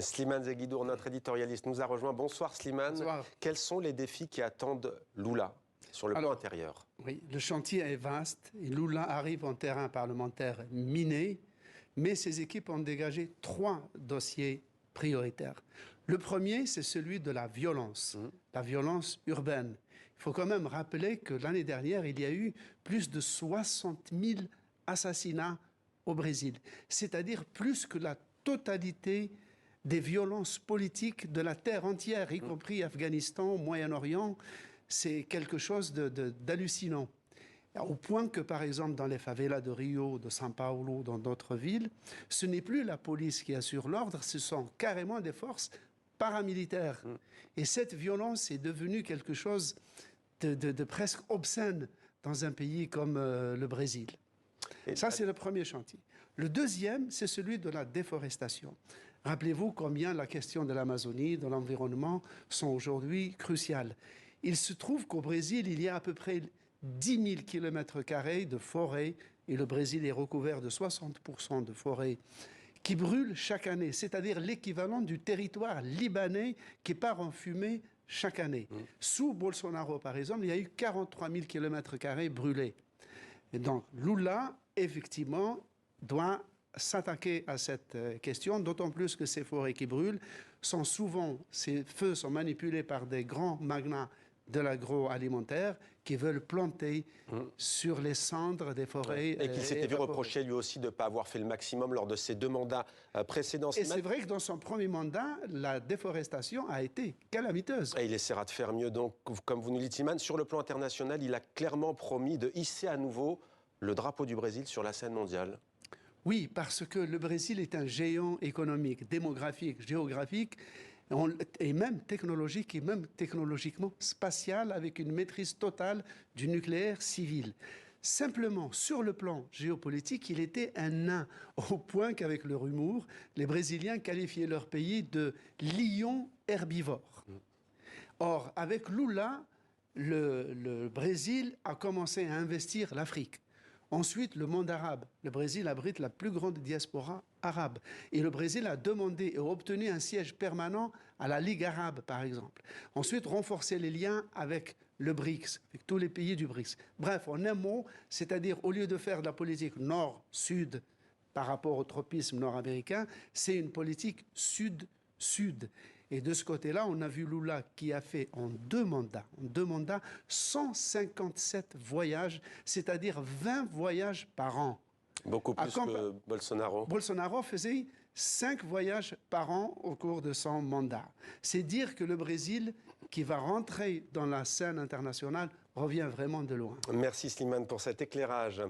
Slimane Zeguidour, notre éditorialiste, nous a rejoint. Bonsoir Slimane. Bonsoir. Quels sont les défis qui attendent Lula sur le plan intérieur? Oui, le chantier est vaste et Lula arrive en terrain parlementaire miné, mais ses équipes ont dégagé 3 dossiers prioritaires. Le premier, c'est celui de la violence urbaine. Il faut quand même rappeler que l'année dernière, il y a eu plus de 60 000 assassinats au Brésil, c'est-à-dire plus que la totalité des violences politiques de la terre entière, y compris Afghanistan, Moyen-Orient. C'est quelque chose d'hallucinant. Au point que, par exemple, dans les favelas de Rio, de São Paulo, dans d'autres villes, ce n'est plus la police qui assure l'ordre, ce sont carrément des forces paramilitaires. Et cette violence est devenue quelque chose de presque obscène dans un pays comme le Brésil. Et ça, c'est le premier chantier. Le deuxième, c'est celui de la déforestation. Rappelez-vous combien la question de l'Amazonie, de l'environnement, sont aujourd'hui cruciales. Il se trouve qu'au Brésil, il y a à peu près 10 000 km² de forêt, et le Brésil est recouvert de 60% de forêt, qui brûlent chaque année, c'est-à-dire l'équivalent du territoire libanais qui part en fumée chaque année. Sous Bolsonaro, par exemple, il y a eu 43 000 km² brûlés. Et donc, Lula, effectivement, doit s'attaquer à cette question, d'autant plus que ces forêts qui brûlent sont souvent, ces feux sont manipulés par des grands magnats de l'agroalimentaire qui veulent planter sur les cendres des forêts. Et qu'il s'était vu reprocher lui aussi de ne pas avoir fait le maximum lors de ses 2 mandats précédents. Et c'est vrai que dans son premier mandat, la déforestation a été calamiteuse. Et il essaiera de faire mieux. Donc, comme vous nous dites, Slimane, sur le plan international, il a clairement promis de hisser à nouveau le drapeau du Brésil sur la scène mondiale. Oui, parce que le Brésil est un géant économique, démographique, géographique, et même technologique, et même technologiquement spatial, avec une maîtrise totale du nucléaire civil. Simplement, sur le plan géopolitique, il était un nain, au point qu'avec le rumour, les Brésiliens qualifiaient leur pays de lion herbivore. Or, avec Lula, le Brésil a commencé à investir l'Afrique. Ensuite, le monde arabe. Le Brésil abrite la plus grande diaspora arabe. Et le Brésil a demandé et obtenu un siège permanent à la Ligue arabe, par exemple. Ensuite, renforcer les liens avec le BRICS, avec tous les pays du BRICS. Bref, en un mot, c'est-à-dire au lieu de faire de la politique nord-sud par rapport au tropisme nord-américain, c'est une politique sud-sud. Et de ce côté-là, on a vu Lula qui a fait en deux mandats, 157 voyages, c'est-à-dire 20 voyages par an. Beaucoup plus que Bolsonaro. Bolsonaro faisait 5 voyages par an au cours de son mandat. C'est dire que le Brésil, qui va rentrer dans la scène internationale, revient vraiment de loin. Merci Slimane pour cet éclairage.